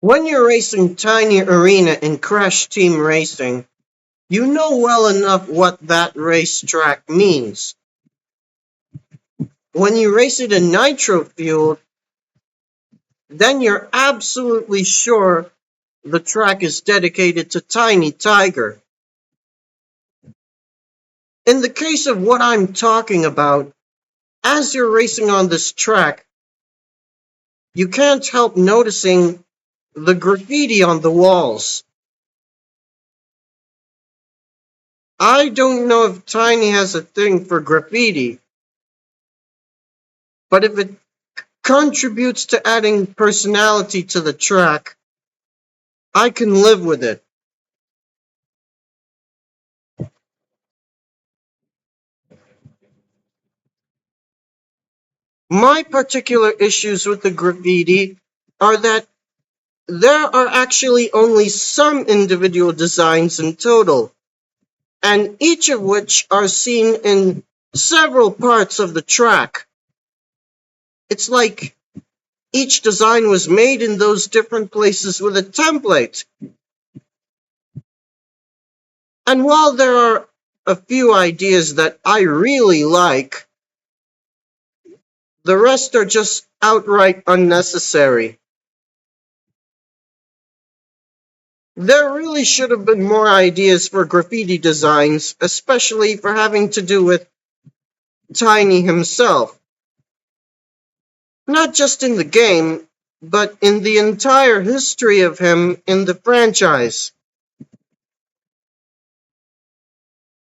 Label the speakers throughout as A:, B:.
A: When you're racing Tiny Arena in Crash Team Racing, you know well enough what that racetrack means. When you race it in Nitro Fueled, then you're absolutely sure the track is dedicated to Tiny Tiger. In the case of what I'm talking about, as you're racing on this track, you can't help noticing the graffiti on the walls. I don't know if Tiny has a thing for graffiti, but if it contributes to adding personality to the track, I can live with it. My particular issues with the graffiti are that there are actually only some individual designs in total, and each of which are seen in several parts of the track. It's like each design was made in those different places with a template. And while there are a few ideas that I really like, the rest are just outright unnecessary. There really should have been more ideas for graffiti designs, especially for having to do with Tiny himself. Not just in the game, but in the entire history of him in the franchise.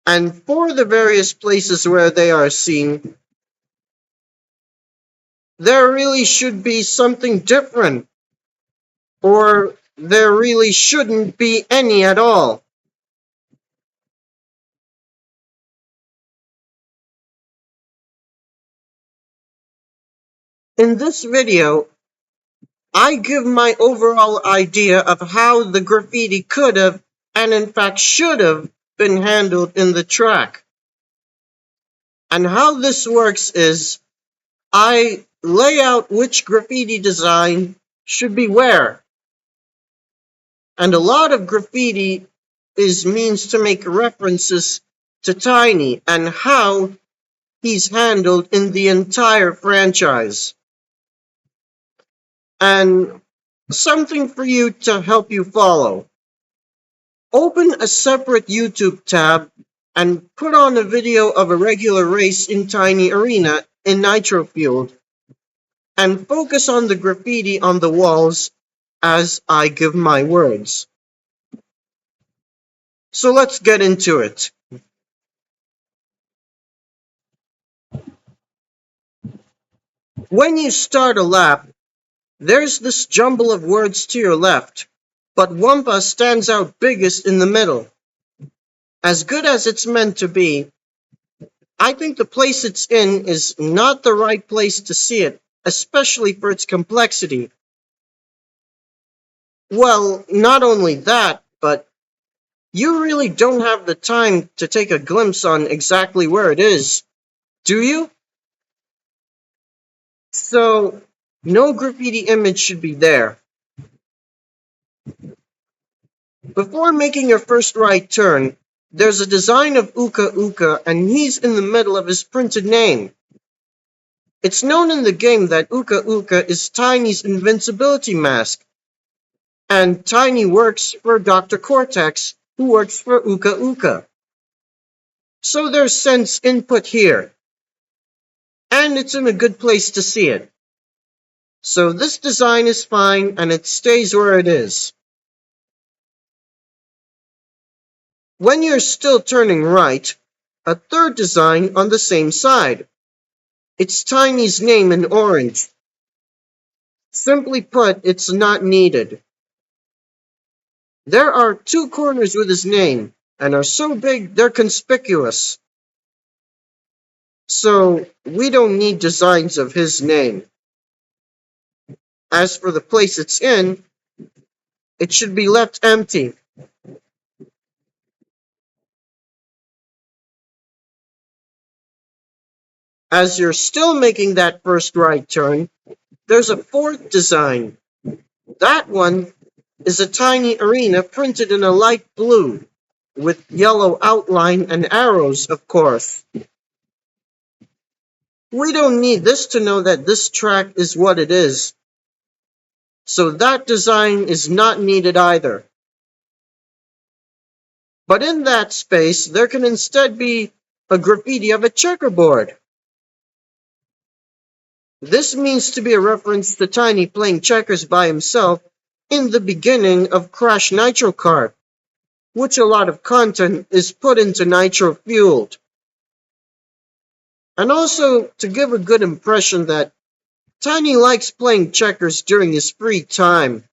A: And for the various places where they are seen, there really should be something different, or there really shouldn't be any at all. In this video, I give my overall idea of how the graffiti could have, and in fact should have, been handled in the track. And how this works is, I lay out which graffiti design should be where. And a lot of graffiti is means to make references to Tiny and how he's handled in the entire franchise. And something for you to help you follow. Open a separate YouTube tab and put on a video of a regular race in Tiny Arena in Nitro Fueled, and focus on the graffiti on the walls as I give my words. So let's get into it. When you start a lap, there's this jumble of words to your left, but Wumpa stands out biggest in the middle. As good as it's meant to be, I think the place it's in is not the right place to see it, especially for its complexity. Well, not only that, but you really don't have the time to take a glimpse on exactly where it is, do you? So, no graffiti image should be there. Before making your first right turn, there's a design of Uka Uka, and he's in the middle of his printed name. It's known in the game that Uka Uka is Tiny's invincibility mask, and Tiny works for Dr. Cortex, who works for Uka Uka. So there's sense input here, and it's in a good place to see it. So this design is fine, and it stays where it is. When you're still turning right, a third design on the same side. It's Tiny's name in orange. Simply put, it's not needed. There are two corners with his name, and are so big they're conspicuous. So we don't need designs of his name. As for the place it's in, it should be left empty. As you're still making that first right turn, there's a fourth design. That one is a tiny arena printed in a light blue, with yellow outline and arrows, of course. We don't need this to know that this track is what it is, so that design is not needed either. But in that space, there can instead be a graffiti of a checkerboard. This means to be a reference to Tiny playing checkers by himself in the beginning of Crash Nitro Kart, which a lot of content is put into Nitro Fueled. And also to give a good impression that Tiny likes playing checkers during his free time.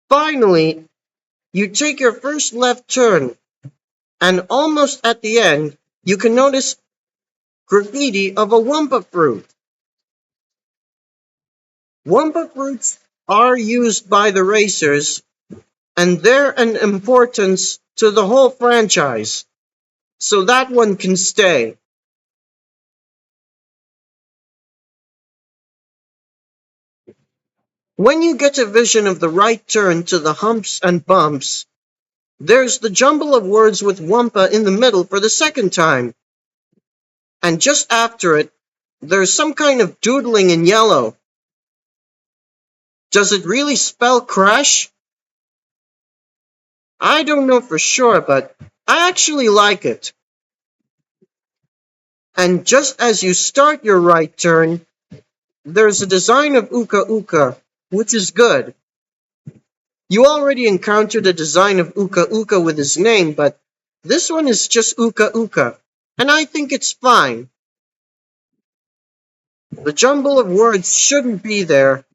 A: Finally, you take your first left turn, and almost at the end, you can notice graffiti of a Wumpa fruit. Wumpa fruits are used by the racers, and they're an importance to the whole franchise, so that one can stay. When you get a vision of the right turn to the humps and bumps, there's the jumble of words with Wumpa in the middle for the second time. And just after it, there's some kind of doodling in yellow. Does it really spell crash? I don't know for sure, but I actually like it. And just as you start your right turn, there's a design of Uka Uka, which is good. You already encountered a design of Uka Uka with his name, but this one is just Uka Uka, and I think it's fine. The jumble of words shouldn't be there,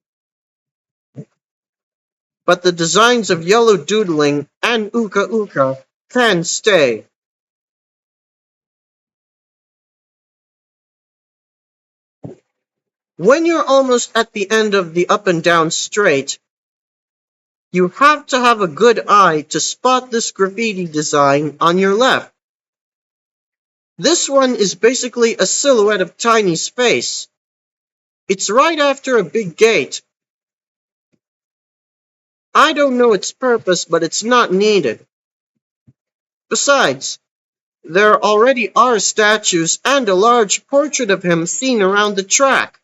A: but the designs of yellow doodling and Uka Uka can stay. When you're almost at the end of the up and down straight, you have to have a good eye to spot this graffiti design on your left. This one is basically a silhouette of Tiny's face. It's right after a big gate. I don't know its purpose, but it's not needed. Besides, there already are statues and a large portrait of him seen around the track.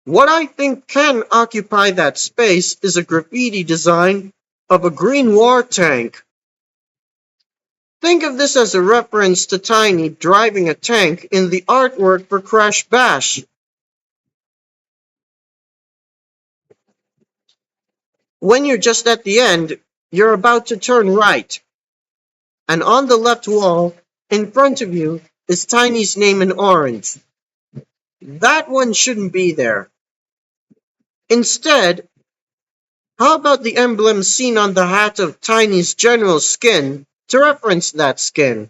A: What I think can occupy that space is a graffiti design of a green war tank. Think of this as a reference to Tiny driving a tank in the artwork for Crash Bash. When you're just at the end, you're about to turn right. And on the left wall, in front of you, is Tiny's name in orange. That one shouldn't be there. Instead, how about the emblem seen on the hat of Tiny's general skin to reference that skin?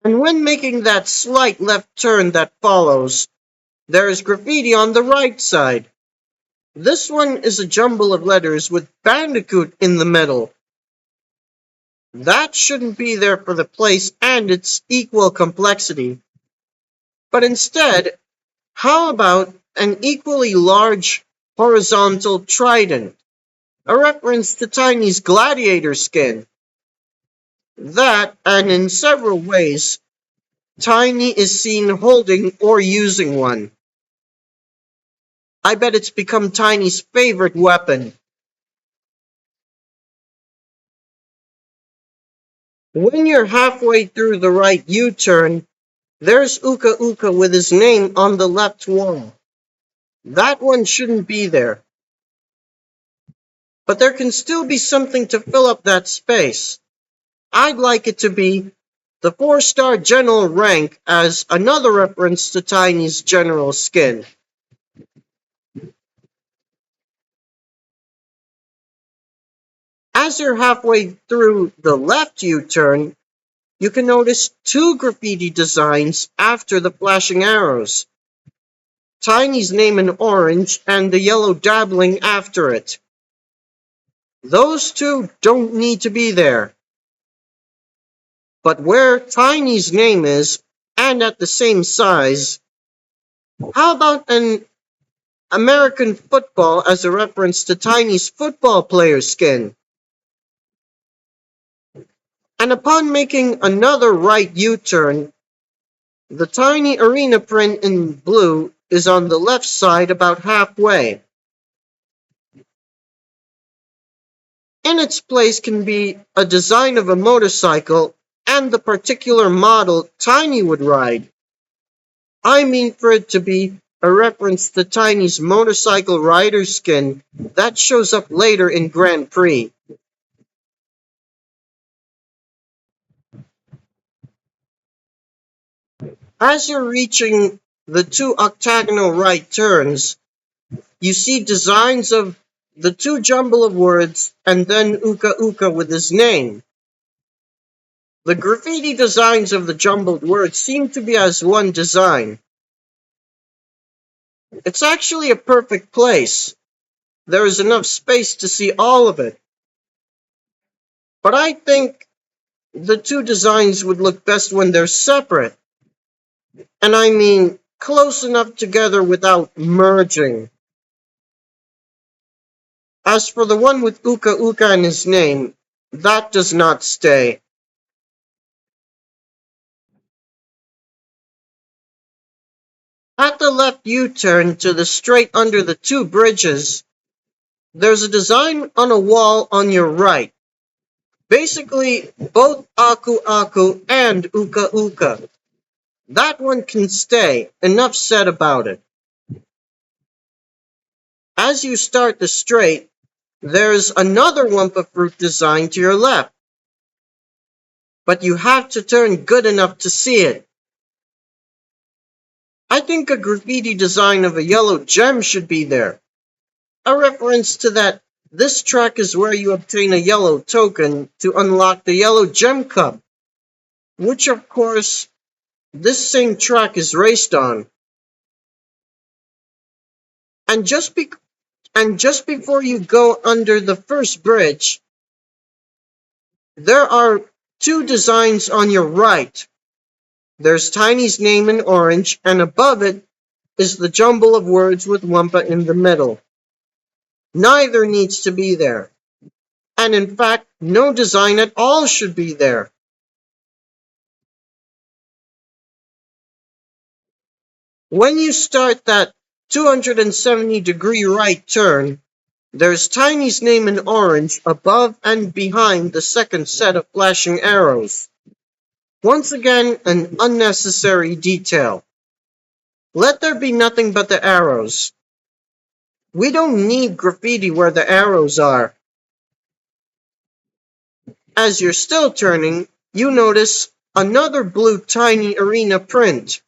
A: And when making that slight left turn that follows, there is graffiti on the right side. This one is a jumble of letters with Bandicoot in the middle. That shouldn't be there for the place and its equal complexity. But instead, how about an equally large horizontal trident, a reference to Tiny's gladiator skin? That, and in several ways, Tiny is seen holding or using one. I bet it's become Tiny's favorite weapon. When you're halfway through the right U-turn, there's Uka Uka with his name on the left wall. That one shouldn't be there. But there can still be something to fill up that space. I'd like it to be the 4-star general rank as another reference to Tiny's general skin. As you're halfway through the left U-turn, you can notice two graffiti designs after the flashing arrows. Tiny's name in orange and the yellow dabbling after it. Those two don't need to be there. But where Tiny's name is, and at the same size, how about an American football as a reference to Tiny's football player skin? And upon making another right U-turn, the Tiny arena print in blue is on the left side about halfway. In its place can be a design of a motorcycle and the particular model Tiny would ride. I mean for it to be a reference to Tiny's motorcycle rider skin that shows up later in Grand Prix. As you're reaching the two octagonal right turns, you see designs of the two jumble of words and then Uka Uka with his name. The graffiti designs of the jumbled words seem to be as one design. It's actually a perfect place. There is enough space to see all of it. But I think the two designs would look best when they're separate. And I mean close enough together without merging. As for the one with Uka Uka in his name, that does not stay. At the left U-turn to the straight under the two bridges, there's a design on a wall on your right. Basically, both Aku Aku and Uka Uka. That one can stay. Enough said about it. As you start the straight, there's another Wumpa Fruit design to your left. But you have to turn good enough to see it. I think a graffiti design of a yellow gem should be there. A reference to that this track is where you obtain a yellow token to unlock the yellow gem cup, which of course this same track is raced on. And just before you go under the first bridge, there are two designs on your right. There's Tiny's name in orange, and above it is the jumble of words with Wumpa in the middle. Neither needs to be there. And in fact, no design at all should be there. When you start that 270-degree right turn, there's Tiny's name in orange above and behind the second set of flashing arrows. Once again, an unnecessary detail. Let there be nothing but the arrows. We don't need graffiti where the arrows are. As you're still turning, you notice another blue Tiny arena print.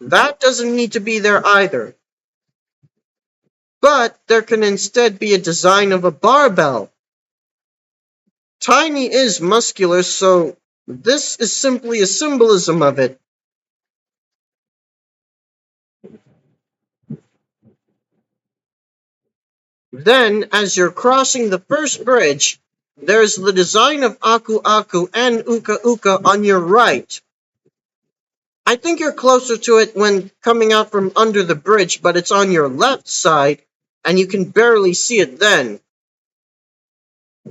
A: That doesn't need to be there either. But there can instead be a design of a barbell. Tiny is muscular, so this is simply a symbolism of it. Then, as you're crossing the first bridge, there's the design of Aku Aku and Uka Uka on your right. I think you're closer to it when coming out from under the bridge, but it's on your left side, and you can barely see it then.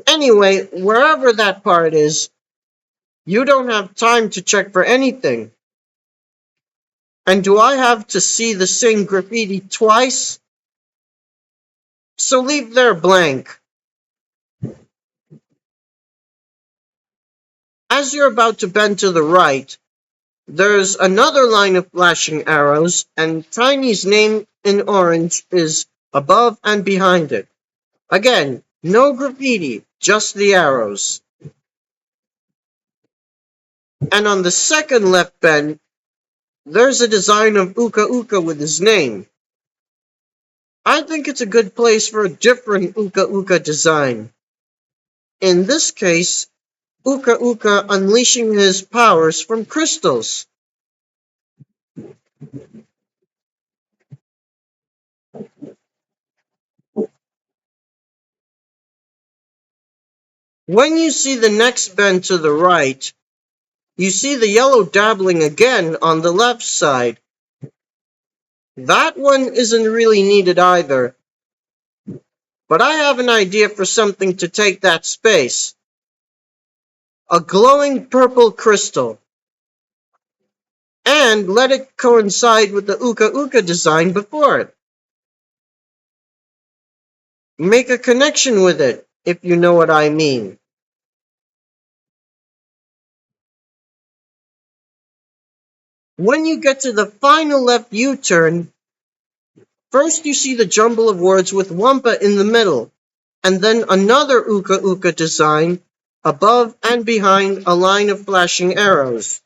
A: Anyway, wherever that part is, you don't have time to check for anything. And do I have to see the same graffiti twice? So leave there blank. As you're about to bend to the right, there's another line of flashing arrows, and Tiny's name in orange is above and behind it. Again, no graffiti, just the arrows. And on the second left bend, there's a design of Uka Uka with his name. I think it's a good place for a different Uka Uka design. In this case, Uka Uka unleashing his powers from crystals. When you see the next bend to the right, You see the yellow dabbling again on the left side. That one isn't really needed either. But I have an idea for something to take that space. A glowing purple crystal. And let it coincide with the Uka Uka design before it. Make a connection with it, if you know what I mean. When you get to the final left U-turn, first you see the jumble of words with Wampa in the middle, and then another Uka Uka design above and behind a line of flashing arrows.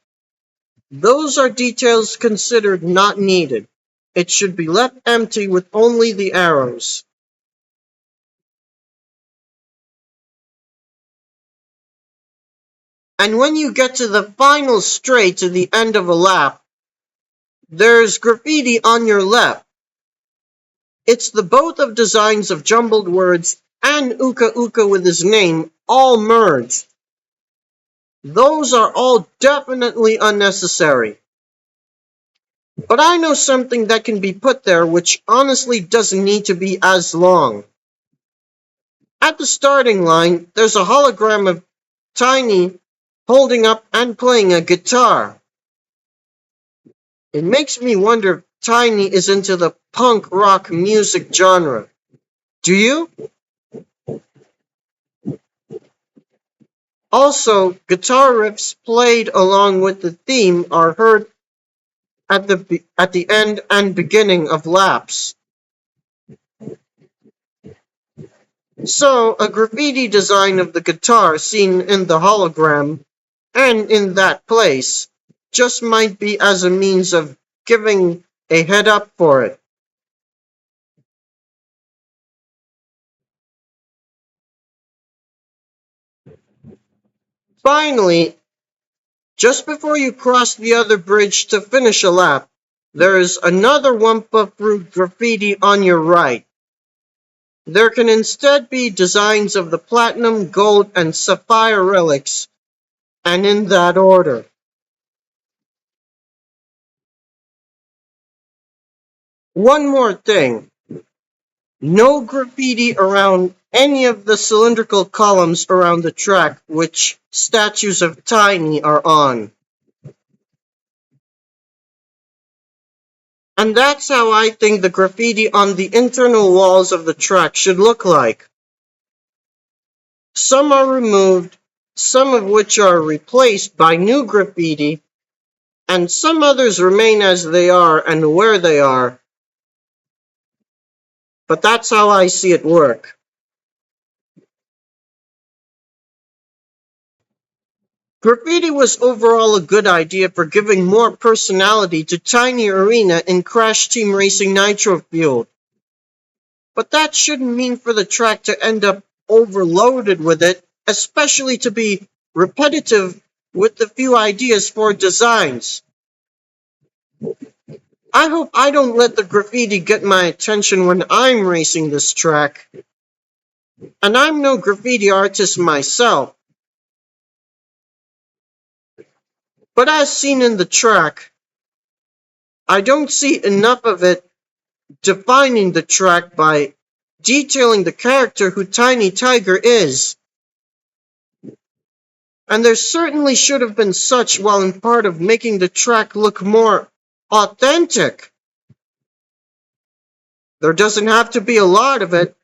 A: Those are details considered not needed. It should be left empty with only the arrows. And when you get to the final stray to the end of a lap, there's graffiti on your left. It's the both of designs of jumbled words and Uka Uka with his name all merged. Those are all definitely unnecessary. But I know something that can be put there which honestly doesn't need to be as long. At the starting line, there's a hologram of Tiny holding up and playing a guitar. It makes me wonder if Tiny is into the punk rock music genre. Do you? Also, guitar riffs played along with the theme are heard at the end and beginning of laps. So, a graffiti design of the guitar seen in the hologram and in that place just might be as a means of giving a head up for it. Finally, just before you cross the other bridge to finish a lap, there is another Wumpa Fruit graffiti on your right. There can instead be designs of the platinum, gold, and sapphire relics, and in that order. One more thing. No graffiti around any of the cylindrical columns around the track which statues of Tiny are on. And that's how I think the graffiti on the internal walls of the track should look like. Some are removed, some of which are replaced by new graffiti, and some others remain as they are and where they are. But that's how I see it work. Graffiti was overall a good idea for giving more personality to Tiny Arena in Crash Team Racing Nitro Fueled. But that shouldn't mean for the track to end up overloaded with it, especially to be repetitive with the few ideas for designs. I hope I don't let the graffiti get my attention when I'm racing this track. And I'm no graffiti artist myself. But as seen in the track, I don't see enough of it defining the track by detailing the character who Tiny Tiger is. And there certainly should have been such while in part of making the track look more authentic. There doesn't have to be a lot of it,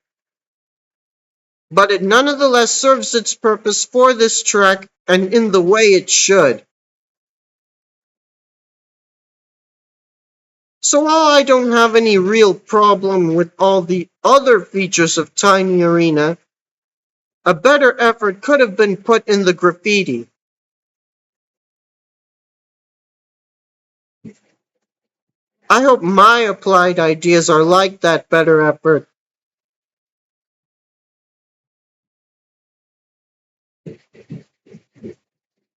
A: but it nonetheless serves its purpose for this track and in the way it should. So while I don't have any real problem with all the other features of Tiny Arena, a better effort could have been put in the graffiti. I hope my applied ideas are like that better effort.